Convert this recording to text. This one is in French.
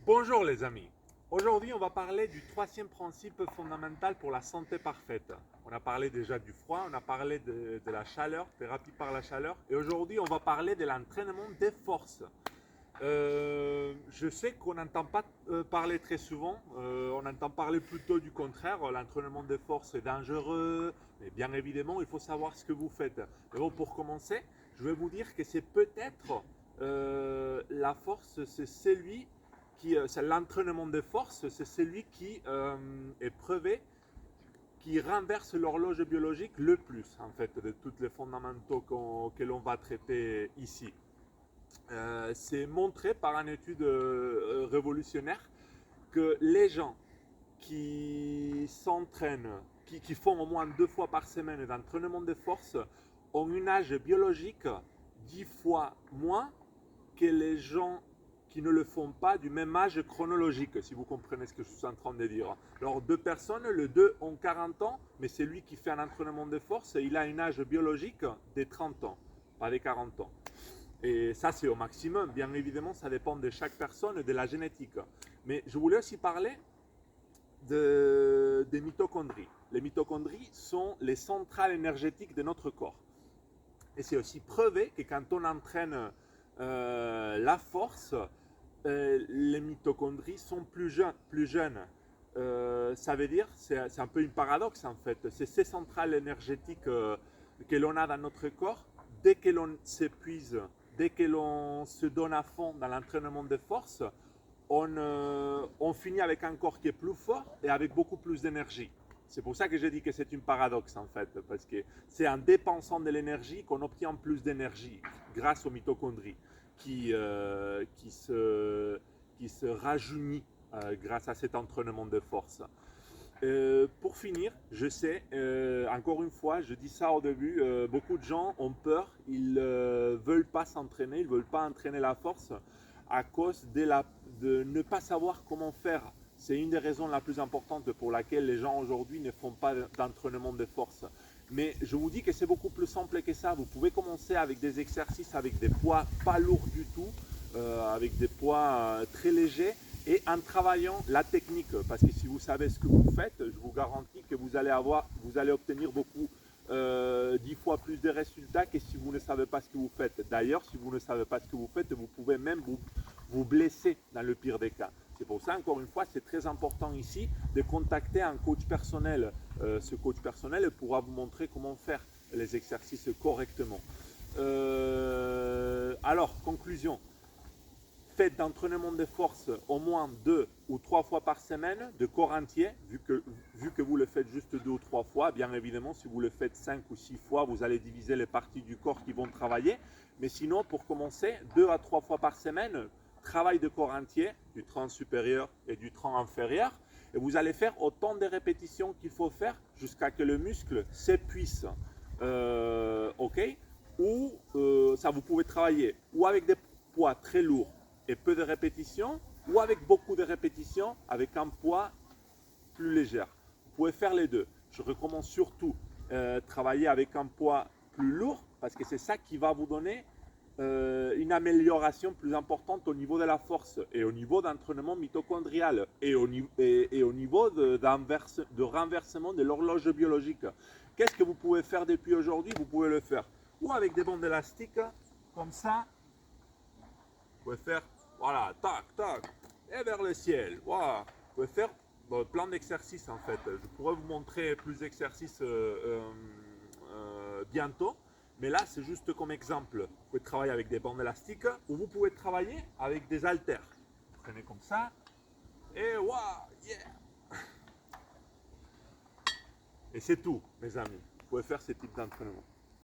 Bonjour les amis. Aujourd'hui, on va parler du troisième principe fondamental pour la santé parfaite. On a parlé déjà du froid, on a parlé de la chaleur, thérapie par la chaleur. Et aujourd'hui, on va parler de l'entraînement des forces. Je sais qu'on n'entend pas parler très souvent, on entend parler plutôt du contraire. L'entraînement des forces est dangereux, mais bien évidemment, il faut savoir ce que vous faites. Mais bon, pour commencer, je vais vous dire que c'est peut-être la force, c'est celui c'est l'entraînement des forces, c'est celui qui est prouvé, qui renverse l'horloge biologique le plus, en fait, de tous les fondamentaux que l'on va traiter ici. C'est montré par une étude révolutionnaire que les gens qui s'entraînent, qui font au moins 2 fois par semaine d'entraînement de force, ont une âge biologique 10 fois moins que les gens qui ne le font pas du même âge chronologique, si vous comprenez ce que je suis en train de dire. Alors, deux personnes, les deux ont 40 ans, mais c'est lui qui fait un entraînement de force, il a un âge biologique de 30 ans, pas de 40 ans. Et ça, c'est au maximum. Bien évidemment, ça dépend de chaque personne et de la génétique. Mais je voulais aussi parler des mitochondries. Les mitochondries sont les centrales énergétiques de notre corps. Et c'est aussi prouvé que quand on entraîne la force, les mitochondries sont plus jeunes. Ça veut dire, c'est un peu une paradoxe en fait, c'est ces centrales énergétiques que l'on a dans notre corps, dès que l'on s'épuise, dès que l'on se donne à fond dans l'entraînement de force, on finit avec un corps qui est plus fort et avec beaucoup plus d'énergie. C'est pour ça que j'ai dit que c'est une paradoxe en fait, parce que c'est en dépensant de l'énergie qu'on obtient plus d'énergie grâce aux mitochondries qui se rajeunit grâce à cet entraînement de force. Pour finir, je sais, encore une fois, je dis ça au début, beaucoup de gens ont peur, ils ne veulent pas s'entraîner, ils ne veulent pas entraîner la force à cause de ne pas savoir comment faire. C'est une des raisons la plus importantes pour laquelle les gens aujourd'hui ne font pas d'entraînement de force. Mais je vous dis que c'est beaucoup plus simple que ça. Vous pouvez commencer avec des exercices avec des poids pas lourds du tout, avec des poids très légers et en travaillant la technique. Parce que si vous savez ce que vous faites, je vous garantis que vous allez obtenir beaucoup 10 fois plus de résultats que si vous ne savez pas ce que vous faites. D'ailleurs, si vous ne savez pas ce que vous faites, vous pouvez même vous blesser dans le pire des cas. C'est pour ça, encore une fois, c'est très important ici de contacter un coach personnel. Ce coach personnel pourra vous montrer comment faire les exercices correctement. Alors, conclusion. Faites d'entraînement de force au moins 2 ou 3 fois par semaine, de corps entier, vu que vous le faites juste 2 ou 3 fois. Bien évidemment, si vous le faites 5 ou 6 fois, vous allez diviser les parties du corps qui vont travailler. Mais sinon, pour commencer, 2 à 3 fois par semaine, travail de corps entier, du tronc supérieur et du tronc inférieur. Et vous allez faire autant de répétitions qu'il faut faire jusqu'à ce que le muscle s'épuise. Ok. Ou ça, vous pouvez travailler ou avec des poids très lourds et peu de répétitions, ou avec beaucoup de répétitions avec un poids plus léger. Vous pouvez faire les deux. Je recommande surtout travailler avec un poids plus lourd parce que c'est ça qui va vous donner une amélioration plus importante au niveau de la force et au niveau d'entraînement mitochondrial et au niveau de renversement de l'horloge biologique. Qu'est-ce que vous pouvez faire depuis aujourd'hui? Vous pouvez le faire ou avec des bandes élastiques comme ça. Vous pouvez faire, voilà, tac, tac, et vers le ciel. Voilà. Vous pouvez faire plein d'exercices en fait. Je pourrais vous montrer plus d'exercices bientôt. Mais là, c'est juste comme exemple. Vous pouvez travailler avec des bandes élastiques ou vous pouvez travailler avec des haltères. Vous prenez comme ça et waouh, yeah! Et c'est tout, mes amis. Vous pouvez faire ce type d'entraînement.